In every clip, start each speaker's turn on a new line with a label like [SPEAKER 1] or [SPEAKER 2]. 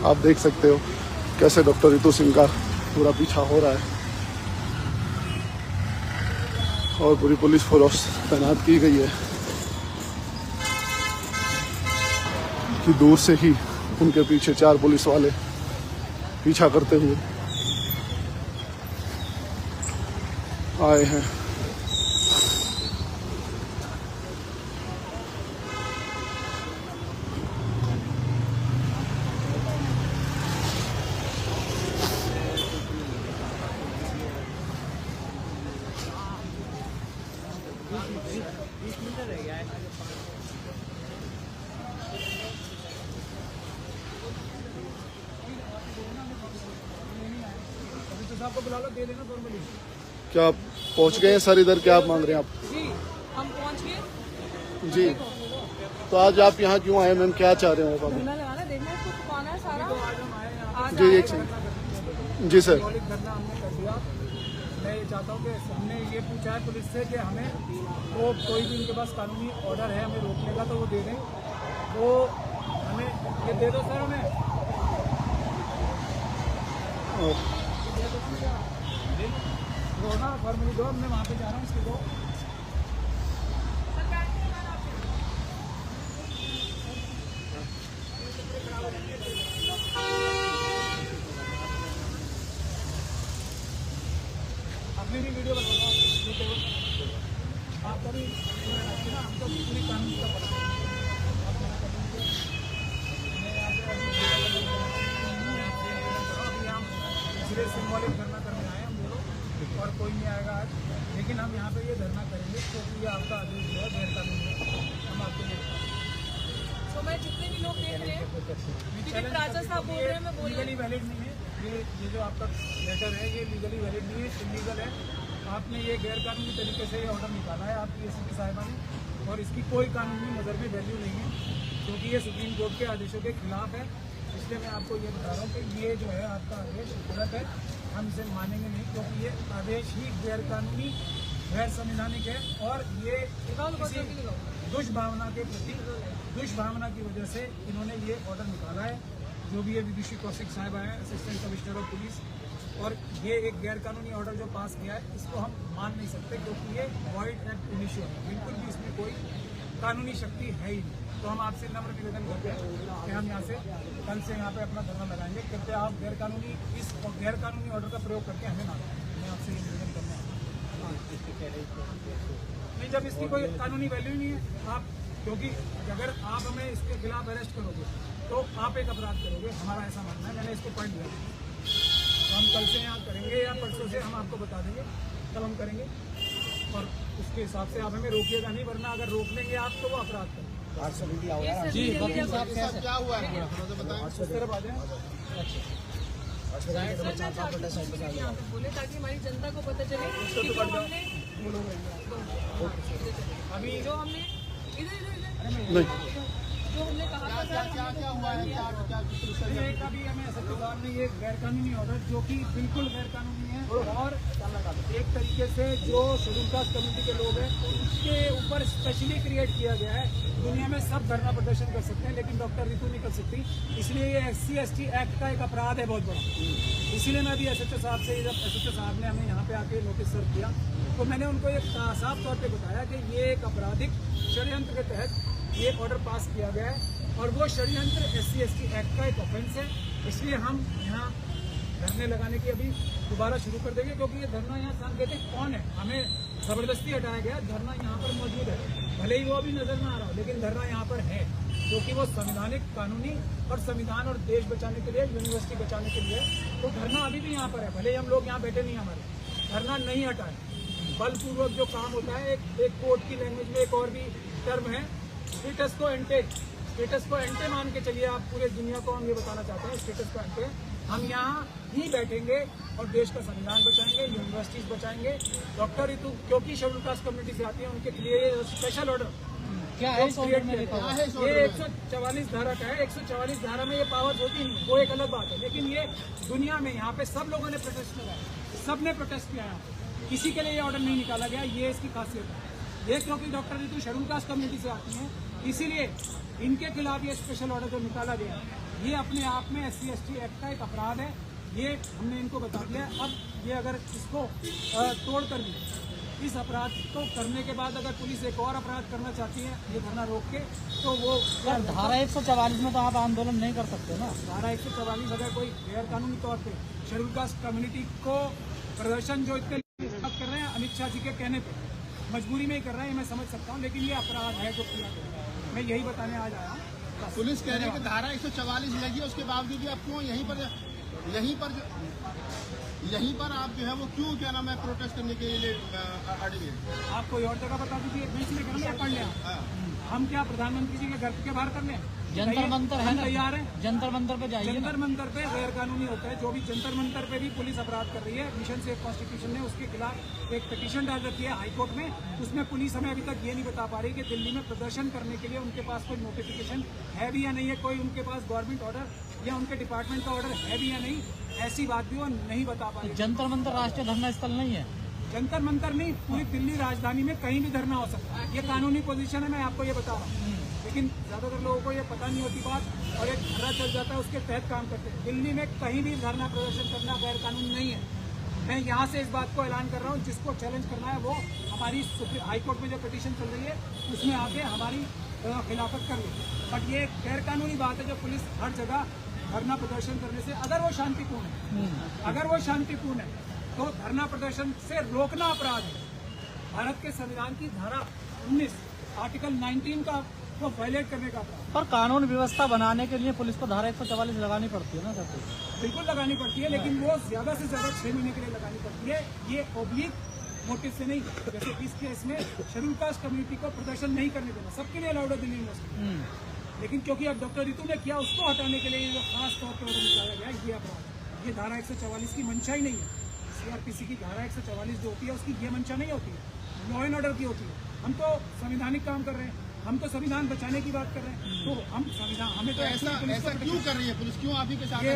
[SPEAKER 1] आप देख सकते हो कैसे डॉक्टर रितु सिंह का पूरा पीछा हो रहा है और पूरी पुलिस फोर्स तैनात की गई है कि दूर से ही उनके पीछे 4 पुलिस वाले पीछा करते हुए आए हैं।
[SPEAKER 2] आपको बुला लो, दे देना फॉर्मली।
[SPEAKER 1] क्या आप पहुंच गए हैं सर इधर? क्या आप मांग रहे हैं आप?
[SPEAKER 3] जी हम पहुंच गए
[SPEAKER 1] जी, तो आज आप यहाँ क्यों आए मैम? क्या चाह रहे हैं आप?
[SPEAKER 3] धरना लगाना, देखना इसको छुपाना है सारा।
[SPEAKER 1] जी एक सेकंड। जी सर,
[SPEAKER 2] मौलिक धरना हमने कर दिया। मैं ये चाहता हूँ कि हमने ये पूछा है पुलिस से कि हमें वो कोई भी उनके पास कानूनी ऑर्डर है हमें रोकने का तो वो दे दें, वो हमें ये दे दो सर हमें। दो ना फॉर्मली दो, मैं वहाँ पे जा रहा हूँ, इसके दो। अब मेरी वीडियो बना लो आप कभी ना, हमको पूरी कानून का पता है। इसलिए सिंबॉलिक धरना करने आए हम लोग और कोई नहीं आएगा आज, लेकिन हम यहाँ पे ये धरना करेंगे क्योंकि ये आपका आदेश जो है गैर कानूनी है। हम आपको
[SPEAKER 3] तो मैं जितने भी लोग देख रहे हैं राजा साहब बोल रहे हैं, मैं बोल
[SPEAKER 2] लीगली वैलिड नहीं है। ये जो आपका लेटर है ये लीगली वैलिड नहीं है, इलीगल है। आपने ये गैर कानूनी तरीके से ये ऑर्डर निकाला है आपकी एसीपी साहिबा ने, और इसकी कोई कानूनी नज़र में वैल्यू नहीं है क्योंकि ये सुप्रीम कोर्ट के आदेशों के खिलाफ है। इसलिए मैं आपको ये बता रहा हूँ कि ये जो है आपका आदेश गलत है, हम इसे मानेंगे नहीं क्योंकि ये आदेश ही गैर कानूनी गैर संवैधानिक है और ये दुष्भावना के प्रति दुष्भावना की वजह से इन्होंने ये ऑर्डर निकाला है। जो भी ये विदुषी कौशिक साहब है, असिस्टेंट कमिश्नर ऑफ पुलिस, और ये एक गैर कानूनी ऑर्डर जो पास किया है इसको हम मान नहीं सकते क्योंकि ये वॉइड एंड इनिशियो है, बिल्कुल भी इसमें कोई कानूनी शक्ति है ही नहीं। तो हम आपसे नम्र निवेदन करते हैं कि हम यहाँ से कल से यहाँ पे अपना धरना लगाएंगे। कृपया आप गैर कानूनी ऑर्डर का प्रयोग करके हमें ना करें। मैं आपसे ये निवेदन करना है। नहीं, जब इसकी कोई कानूनी वैल्यू नहीं है आप, क्योंकि अगर आप हमें इसके खिलाफ अरेस्ट करोगे तो आप एक अपराध करोगे, हमारा ऐसा मानना है। मैंने इसको पढ़ लिया, तो हम कल से यहाँ करेंगे या परसों से हम आपको बता देंगे, तब हम करेंगे और उसके हिसाब से आप हमें रोकिएगा नहीं, वरना अगर रोक लेंगे आप तो वो अपराध करेंगे। जी क्या हुआ है उस तरफ आ जाए
[SPEAKER 3] बोले ताकि हमारी जनता को पता चले
[SPEAKER 2] अभी
[SPEAKER 3] जो हमने
[SPEAKER 1] नहीं
[SPEAKER 3] जो हमने कहा
[SPEAKER 2] क्या हुआ है। अभी हमें एसएसपी साहब ने ये गैर कानूनी ऑर्डर जो कि बिल्कुल गैर कानूनी है और एक तरीके से जो शेड्यूल कास्ट कम्युनिटी के लोग हैं उसके ऊपर स्पेशली क्रिएट किया गया है। दुनिया में सब धरना प्रदर्शन कर सकते हैं लेकिन डॉक्टर रितु नहीं कर सकती, इसलिए ये SC/ST एक्ट का एक अपराध है बहुत बड़ा। इसीलिए मैं अभी एसएचओ साहब से, जब एसएचओ साहब ने हमें यहाँ पे आके नोटिस सर्व किया तो मैंने उनको एक साफ तौर पे बताया कि ये एक आपराधिक षड्यंत्र के तहत ये ऑर्डर पास किया गया है और वो षड्यंत्र SC/ST एक्ट का एक ऑफेंस है। इसलिए हम यहाँ धरने लगाने की अभी दोबारा शुरू कर देंगे क्योंकि ये धरना यहाँ सांकेतिक कौन है, हमें ज़बरदस्ती हटाया गया। धरना यहाँ पर मौजूद है, भले ही वो अभी नजर ना आ रहा हो लेकिन धरना यहाँ पर है क्योंकि वो संवैधानिक, कानूनी और संविधान और देश बचाने के लिए, यूनिवर्सिटी बचाने के लिए। तो धरना अभी भी यहाँ पर है, भले ही हम लोग यहाँ बैठे नहीं, हमारे धरना नहीं हटाए। बलपूर्वक जो काम होता है, एक कोर्ट की लैंग्वेज में एक और भी टर्म है स्टेटस को एंटे, स्टेटस को एंटे मान के चलिए आप। पूरे दुनिया को हम ये बताना चाहते हैं स्टेटस को एंटे। हम यहाँ ही बैठेंगे और देश का संविधान बचाएंगे, यूनिवर्सिटीज बचाएंगे। डॉक्टर रितु क्योंकि शेड्यूल कास्ट कम्युनिटी से आती है, उनके लिए ये स्पेशल ऑर्डर क्या है, ये 144 धारा का है। 144 धारा में ये पावर होती नहीं, वो एक अलग बात है। लेकिन ये दुनिया में यहाँ पे सब लोगों ने प्रोटेस्ट लगाया, सबने प्रोटेस्ट किया यहाँ पे, किसी के लिए ये ऑर्डर नहीं निकाला गया। ये इसकी खासियत है। ये क्योंकि doctor Ritu schedule caste community से आती हैं, इसीलिए इनके खिलाफ ये स्पेशल ऑर्डर जो निकाला गया, ये अपने आप में SC/ST एक्ट का एक अपराध है। ये हमने इनको बता दिया। अब ये अगर इसको तोड़ कर भी इस अपराध को करने के बाद अगर पुलिस एक और अपराध करना चाहती है ये धरना रोक के, तो वो
[SPEAKER 4] सर धारा 144 में तो आप आंदोलन नहीं कर सकते ना।
[SPEAKER 2] धारा 144 अगर कोई गैर कानूनी तौर पे शेड्यूल कास्ट कम्युनिटी को प्रदर्शन जो इतने कर रहे हैं अमित शाह जी के कहने पे मजबूरी में ही कर रहे हैं, मैं समझ सकता हूँ, लेकिन ये अपराध है जो किया गया है। मैं यही बताने आज आया हूँ।
[SPEAKER 5] पुलिस कह रही है कि धारा 144 लगी, उसके बावजूद भी आप क्यों यहीं पर आप जो है वो क्यों क्या नाम है प्रोटेस्ट करने के लिए अड़े हैं?
[SPEAKER 2] आप कोई और जगह बता दीजिए, बीच में करना पढ़ लिया। हम क्या प्रधानमंत्री जी के घर के बाहर कर लें?
[SPEAKER 4] जंतर मंतर है ना,
[SPEAKER 2] तैयार है।
[SPEAKER 4] जंतर मंतर पे जाइए।
[SPEAKER 2] जंतर मंतर पे गैर कानूनी होता है, जो भी जंतर मंतर पे भी पुलिस अपराध कर रही है। मिशन सेफ कॉन्स्टिट्यूशन ने उसके खिलाफ एक पिटीशन डाल रखी है हाईकोर्ट में। उसमें पुलिस हमें अभी तक ये नहीं बता पा रही कि दिल्ली में प्रदर्शन करने के लिए उनके पास कोई नोटिफिकेशन है भी या नहीं है, कोई उनके पास गवर्नमेंट ऑर्डर या उनके डिपार्टमेंट का ऑर्डर है भी या नहीं, ऐसी बात भी वो नहीं बता पा रही।
[SPEAKER 4] जंतर मंतर राष्ट्रीय धरना स्थल नहीं है।
[SPEAKER 2] जंतर मंतर नहीं, पूरी दिल्ली राजधानी में कहीं भी धरना हो सकता है। ये कानूनी पोजीशन है, मैं आपको ये बता रहा हूँ। लेकिन ज्यादातर लोगों को ये पता नहीं होती बात, और एक धरना चल जाता है, उसके तहत काम करते हैं। दिल्ली में कहीं भी धरना प्रदर्शन करना गैर कानून नहीं है। मैं यहाँ से इस बात को ऐलान कर रहा हूँ, जिसको चैलेंज करना है वो हमारी हाईकोर्ट में जो पिटीशन चल रही है उसमें आके हमारी खिलाफत कर ले। बट ये गैर कानूनी बात है जो पुलिस हर जगह धरना प्रदर्शन करने से, अगर वो शांतिपूर्ण है तो धरना प्रदर्शन से रोकना अपराध है। भारत के संविधान की धारा 19 आर्टिकल 19 का को वायलेट करने का अपराध।
[SPEAKER 4] पर कानून व्यवस्था बनाने के लिए पुलिस को धारा 144 लगानी पड़ती है ना सर?
[SPEAKER 2] बिल्कुल लगानी पड़ती है, लेकिन वो ज्यादा से ज्यादा 6 महीने के लिए लगानी पड़ती है। ये ओब्लिक मोटिव से नहीं, जैसे इस केस में शेड्यूल कास्ट कम्युनिटी को प्रदर्शन नहीं करने देना, सबके लिए अलाउड है दिल्ली यूनिवर्सिटी। लेकिन क्योंकि अब डॉक्टर रितु ने किया, उसको हटाने के लिए खास तौर पर ऑर्डर निकाला गया, ये अपराध। ये धारा 144 की मंशा ही नहीं है। CRPC की धारा 144 जो होती है उसकी ये मंशा नहीं होती है, लॉ एंड ऑर्डर की होती है। हम तो संवैधानिक काम कर रहे हैं, हम तो संविधान बचाने की बात कर रहे हैं। तो हम संविधान, हमें तो
[SPEAKER 5] ऐसा क्यों कर रही है पुलिस? क्यों आप ही के साथ
[SPEAKER 2] ये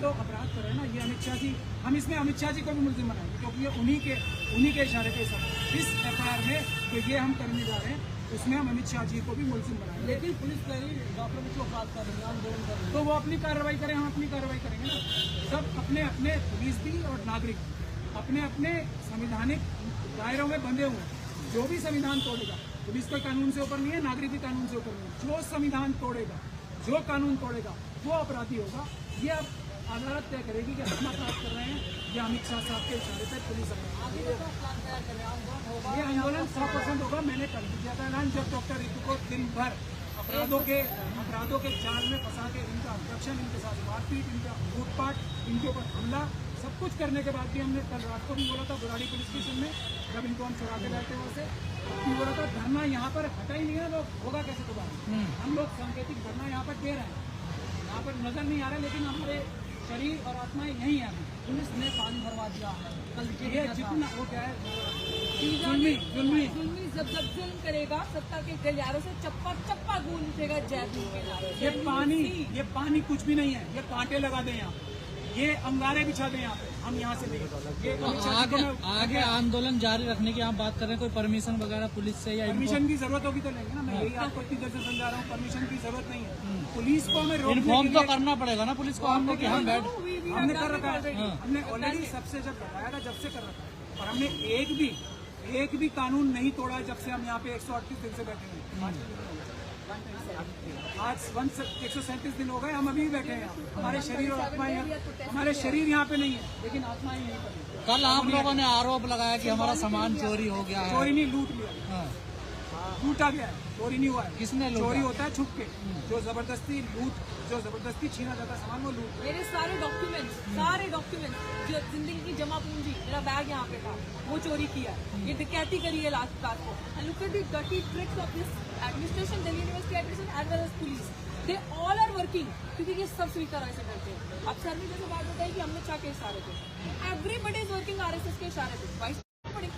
[SPEAKER 2] तो अपराध कर रहे हैं ना। ये अमित शाह जी, हम इसमें अमित शाह जी को भी मुलजिम बनाएंगे, क्योंकि ये उन्हीं के इशारे पे इस FIR में तो ये हम करने जा रहे हैं, उसमें हम अमित शाह जी को भी मुलजिम बनाएंगे। लेकिन पुलिस कह रही है डॉक्टर को अपराध कर रही है, आंदोलन कर रही है, तो वो अपनी कार्रवाई करें, हम अपनी कार्रवाई करेंगे ना। सब अपने अपने पुलिस भी और नागरिक अपने अपने संवैधानिक दायरों में बंधे हुए हैं। जो भी संविधान तोड़ेगा, पुलिस कोई कानून से ऊपर नहीं है, नागरिक भी कानून से ऊपर नहीं है। जो संविधान तोड़ेगा, जो कानून तोड़ेगा वो अपराधी होगा। ये अब अदालत तय करेगी कि हम अपराध कर रहे हैं या अमित शाह साहब के इशारे पर पुलिस अपराध। ये आंदोलन 100% होगा। मैंने कल भी किया था ऐलान, जब डॉक्टर रितु को दिन भर अपराधों के जाल में फंसा के इनका अब्डक्शन, इनके साथ मारपीट, इनका लूटपाट, इनके ऊपर हमला, सब कुछ करने के बाद भी हमने कल रात को भी बोला था बुराड़ी पुलिस स्टेशन में, जब इनको हम चुरा के लाते वहाँ से, बोला था धरना यहाँ पर हटा ही नहीं है, लोग होगा कैसे दोबारा। हम लोग सांकेतिक धरना यहाँ पर दे रहे हैं, यहाँ पर नजर नहीं आ रहा, लेकिन हमारे शरीर और आत्माएं यही है। पुलिस ने पानी भरवा दिया है कल, ये जितना वो क्या है जुल्मी
[SPEAKER 3] जब जुल्म करेगा सत्ता के गलियारों से चप्पा चप्पा गूंज उठेगा जयपुर के नारे।
[SPEAKER 2] ये पानी कुछ भी नहीं है, ये कांटे लगा दें यहाँ, ये अंगारे बिछा दें यहाँ पे, हम यहाँ से नहीं।
[SPEAKER 4] आगे आंदोलन जारी रखने की आप बात कर रहे हैं, कोई परमिशन वगैरह पुलिस से या
[SPEAKER 2] परमिशन की जरूरत होगी तो लेंगे ना। मैं यही आपको इतनी देर से समझा रहा हूँ, परमिशन की जरूरत नहीं है। पुलिस को हमें
[SPEAKER 4] इन्फॉर्म तो करना पड़ेगा ना पुलिस को, हमने कि हम
[SPEAKER 2] हमने कर रखा है, हमने ऑलरेडी सबसे जब बताया था, जब से कर रखा है, और हमने एक भी कानून नहीं तोड़ा जब से हम यहाँ पे 138 दिन से बैठे हैं। आज 137 दिन हो गए, हम अभी भी बैठे हैं। हमारे शरीर और आत्माएं, हमारे शरीर यहाँ पे नहीं है, लेकिन आत्माएं यहीं पर है।
[SPEAKER 4] कल आप लोगों ने आरोप लगाया कि हमारा सामान चोरी हो गया है।
[SPEAKER 2] चोरी नहीं, लूट लिया, लूटा गया है, चोरी नहीं हुआ है।
[SPEAKER 4] किसने लूटा?
[SPEAKER 2] चोरी होता है छुप के, जो जबरदस्ती छीना जाता है सामान, वो लूट।
[SPEAKER 3] मेरे सारे डॉक्यूमेंट्स जो जिंदगी की जमा पूंजी, मेरा बैग यहाँ पे था, वो चोरी किया, ये डकैती करी है लास्ट रात को। And look at the dirty tricks of this administration, Delhi university administration as well as police, they all are working, क्योंकि ये सब स्वीकार ऐसे करते हैं। अब सर ने जैसे बात बताई कि हमने चाह के इशारे पे, एवरीबडी इज वर्किंग RSS के इशारे पे।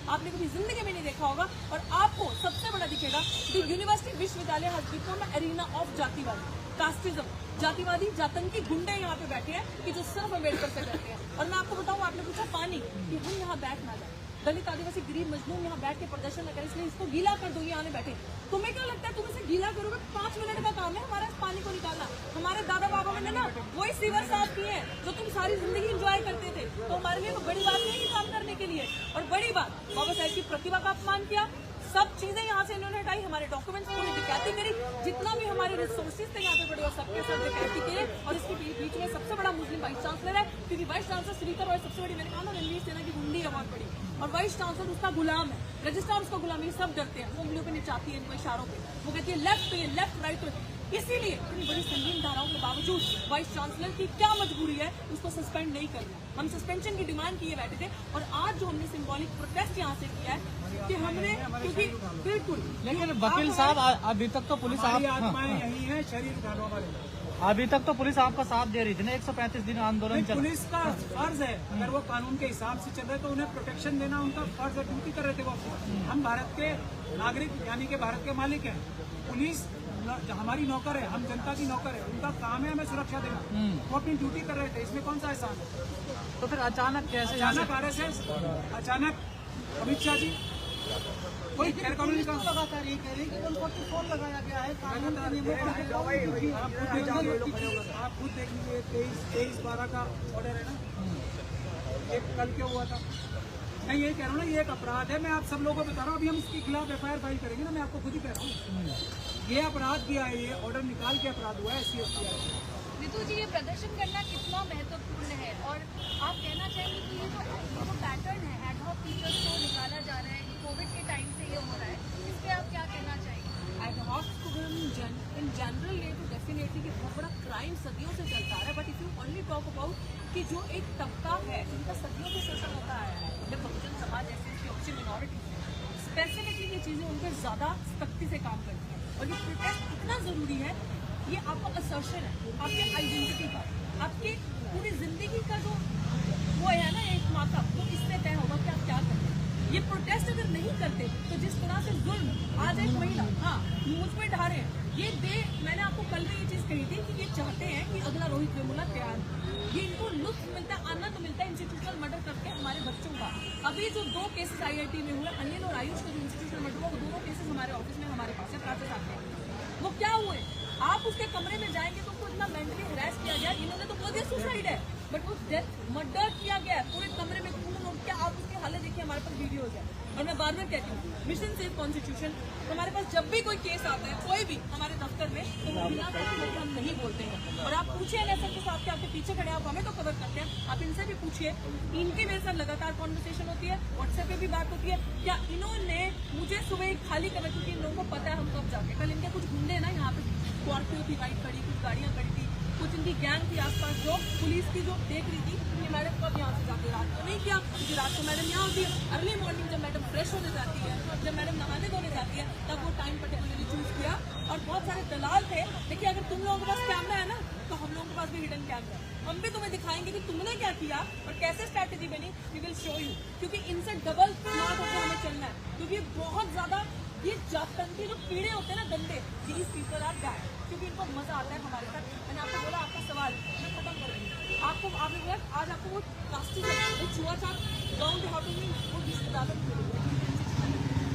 [SPEAKER 3] आपने कभी जिंदगी में नहीं देखा होगा, और आपको सबसे बड़ा दिखेगा कि यूनिवर्सिटी विश्वविद्यालय हैज बिकम एरिना ऑफ जातिवाद, कास्टिज्म, जातिवादी जातंकी गुंडे यहाँ पे बैठे हैं कि जो सिर्फ अम्बेडकर से बैठे हैं। और मैं आपको बताऊं, आपने पूछा पानी, कि हम यहाँ बैठ ना जाए, दलित आदिवासी गरीब मजलूम यहाँ बैठ के प्रदर्शन न करें, इसलिए इसको गीला कर दो, ये आने बैठे। तुम्हें क्या लगता है तुम इसे गीला करोगे? 5 मिनट का काम है हमारा पानी को निकालना। हमारे दादा बाबा ने ना वही सीवर साफ किए हैं जो तुम सारी जिंदगी एंजॉय करते थे। तो हमारे लिए तो बड़ी बात नहीं है काम करने के लिए। और बड़ी बात, बाबा साहेब की प्रतिभा का अपमान किया, सब चीजें यहाँ से इन्होंने हटाई, हमारे डॉक्यूमेंट्स पूरी डकैती करी, जितना भी हमारे रिसोर्सेज थे यहाँ पे पड़े और सबके सब डकैती किए। और इसके बीच में सबसे बड़ा मुस्लिम वाइस चांसलर है, क्योंकि वाइस चांसलर श्रीकर और सबसे बड़ी, मैंने कहा ना, रणवीर सेना की गुंडी है बहुत बड़ी, और वाइस चांसलर उसका गुलाम है, रजिस्ट्रार उसका गुलाम है। सब डरते हैं, वो उंगलियों पे निचाती है इनको इशारों पे, वो कहती है लेफ्ट पे लेफ्ट राइट पे। इसीलिए इतनी बड़ी संगीन धाराओं के बावजूद वाइस चांसलर की क्या मजबूरी है उसको सस्पेंड नहीं करना। हम सस्पेंशन की डिमांड किए बैठे थे, और आज जो हमने सिंबॉलिक प्रोटेस्ट यहाँ से किया है कि हमने, क्योंकि बिल्कुल,
[SPEAKER 4] लेकिन वकील साहब अभी तक तो पुलिस
[SPEAKER 2] आत्माएं यही है, शरीर उठाने वाले।
[SPEAKER 4] अभी तक तो पुलिस आपका साथ दे रही थी ना, 135 दिन आंदोलन चला।
[SPEAKER 2] पुलिस का फर्ज है, अगर वो कानून के हिसाब से चल रहे तो उन्हें प्रोटेक्शन देना उनका फर्ज है, ड्यूटी कर रहे थे वो। हम भारत के नागरिक यानी कि भारत के मालिक हैं, पुलिस हमारी नौकर है, हम जनता की नौकर है, उनका काम है हमें सुरक्षा देना। वो अपनी ड्यूटी कर रहे थे, इसमें कौन सा एहसान है?
[SPEAKER 4] तो फिर अचानक कैसे?
[SPEAKER 2] अचानक RSS, अचानक अमित शाह जी, कोई गैर कानूनी काम लगातार ये कह रहे हैं कि 144 लगाया गया है, कानून के नियमों को आप खुद देख लीजिए। 23/12 का ऑर्डर है ना, एक कल क्या हुआ था। मैं ये कह रहा हूँ ना, ये एक अपराध है। मैं आप सब लोगों को बता रहा हूँ, अभी हम इसके खिलाफ FIR फाइल करेंगे ना, मैं आपको खुद ही कह रहा हूँ ये अपराध किया है, ये ऑर्डर निकाल के अपराध हुआ है SC/ST।
[SPEAKER 6] ऋतु जी, ये प्रदर्शन करना कितना महत्वपूर्ण है, और आप कहना चाहेंगे कि ये जो पैटर्न है एडहॉक टीचर्स को निकाला जा रहा है, कोविड के टाइम से ये हो रहा है, इस पर आप क्या कहना चाहेंगे?
[SPEAKER 3] एडहॉक इन जनरल ये तो डेफिनेटली कि बहुत बड़ा क्राइम सदियों से चलता है, but if you only talk about कि जो एक तबका है जिनका सदियों से शोषण होता आया है, जब बहुजन समाज जैसे मिनॉरिटी स्पेसिफिकली ये चीजें उन पर ज्यादा सख्ती से काम करती है। और ये प्रोटेस्ट इतना जरूरी है, ये आपका असर्शन है, आपके आइडेंटिटी का, आपके पूरी जिंदगी का जो वो है ना एक माता, वो इससे तय होगा कि आप क्या करते हैं। ये प्रोटेस्ट अगर नहीं करते तो जिस तरह से जुल्म आज एक महिला मुझ पे ढा रहे हैं, ये मैंने आपको कल भी ये चीज कही थी कि ये चाहते हैं कि अगला रोहित वेमुला तैयार, ये इनको लुत्फ मिलता है, आनंद मिलता है इंस्टीट्यूशनल मर्डर करके हमारे बच्चों का। अभी जो 2 केसेस IIT में हुए, अनिल और आयुष का जो इंस्टीट्यूशनल मर्डर हुआ, वो दोनों केसेस हमारे ऑफिस में हमारे पास है, प्रोसेस आते हैं। वो क्या हुए, आप उसके कमरे में जाएंगे तो उसको इतना मेंटली हरास किया गया, इन्होंने तो बोल दिया सुसाइड है, बट वो डेथ मर्डर किया गया है, पूरे कमरे में खून उठ के। आप उसकी हालत देखिए, हमारे पास वीडियोज है। और मैं बार बार कहती हूँ, मिशन सेव कॉन्स्टिट्यूशन, हमारे पास जब भी कोई केस आता है कोई भी हमारे दफ्तर में, तो वो बिना पैसे हम नहीं बोलते हैं। और आप पूछिए एनएसएस के साथ, आपके पीछे खड़े, आप हमें तो कवर करते हैं, आप इनसे भी पूछिए, इनकी मेरे साथ लगातार कॉन्वर्सेशन होती है, व्हाट्सएप पे भी बात होती है। क्या इन्होंने मुझे सुबह खाली करा, क्योंकि इन लोगों को पता है हम कब जाके, कल इनके कुछ गुंडे ना यहाँ पे स्कॉर्पियो थी वाइट खड़ी, कुछ गाड़ियाँ खड़ी थी, कुछ इनकी गैंग थी आसपास जो पुलिस की जो देख रही थी कि मैडम कब यहाँ से जाके, रात को नहीं किया, क्योंकि रात को मैडम यहाँ होती है, अर्ली मॉर्निंग जब मैडम फ्रेश होने जाती है, जब मैडम नहाने धोने जाती है, तब वो टाइम पर्टिकुलरली चूज किया। और बहुत सारे दलाल थे। देखिए, अगर तुम लोगों के पास कैमरा है ना, तो हम लोगों के पास भी हिडन कैमरा है, हम भी तुम्हें दिखाएंगे कि तुमने क्या किया और कैसे स्ट्रैटेजी बनी, वी विल शो यू। क्योंकि इनसे डबल स्मार्ट होकर हमें चलना है, क्योंकि बहुत ज्यादा ये जातंत्री जो कीड़े होते हैं ना गंदे, दीज पीपल आर बैड, क्योंकि इनको मजा आता है हमारे साथ। मैंने आपको बोला, आपका सवाल मैं खत्म करूंगी, आपने बोला आज आपको वो कास्टिंग, वो छुआछूत गाँव देहातों में वो अदालत मिलेगी,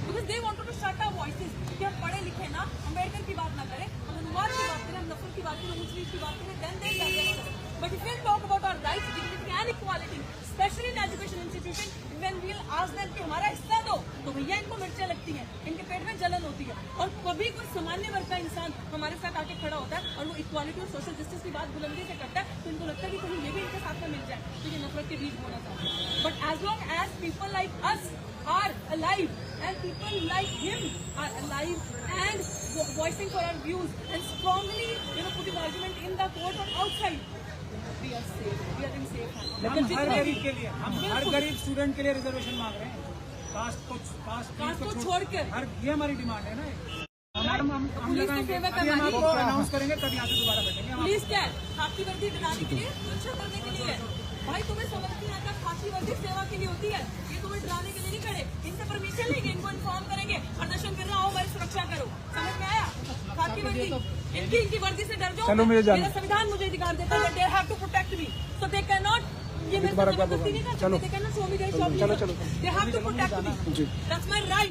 [SPEAKER 3] because they wanted to shut our voices कि हम पढ़े लिखे ना, अम्बेडकर की बात ना करें, हम अनुवाद की बात करें, हम नफरत की बात करें, मुस्लिम की बात करें, then they but if we talk about our rights, dignity and equality, specially in education institution, when we will ask them कि हमारा हिस्सा दो, तो भैया इनको मिर्चें लगती हैं, इनके पेट में जलन होती है। और कभी कोई सामान्य वर्ग का इंसान हमारे साथ आके खड़ा होता है और वो इक्वालिटी और सोशल जस्टिस की बात बुलंदी से करता है, तो इनको लगता है कि कहीं ये भी इनके साथ में मिल जाए, तो ये नफरत के बीच होना चाहते हैं। But as long as people like us are alive and people like him are alive and voicing for our views and strongly putting argument in the court or outside, we are safe, we are in safe hands।
[SPEAKER 2] हम हर गरीब के लिए, हम हर गरीब student के लिए reservation मांग रहे हैं, कास्ट को
[SPEAKER 3] छोड़कर,
[SPEAKER 2] ये हमारी डिमांड है ना। मैडम हम लगाएंगे, हम आपको अनाउंस करेंगे, तब यहाँ से दोबारा बैठेंगे।
[SPEAKER 3] पुलिस क्या है, खाकी वर्दी बनाने के लिए, सुरक्षा करने के लिए है। भाई तुम्हें समझ नहीं आता, खाकी वर्दी सेवा के लिए होती है, ये तुम्हें डराने के लिए नहीं खड़े। इनसे परमिशन लेंगे, इनको इन्फॉर्म करेंगे, प्रदर्शन कर रहा हो, हमारी सुरक्षा करो, समझ में आया? खाकी वर्दी, इनकी वर्दी से डर जाओ, मेरा संविधान मुझे अधिकार देता है, they have to protect me, so they can not ये मेरे से जबरदस्ती नहीं कर सकते। They cannot show me their shop. They have to protect me. That's my right.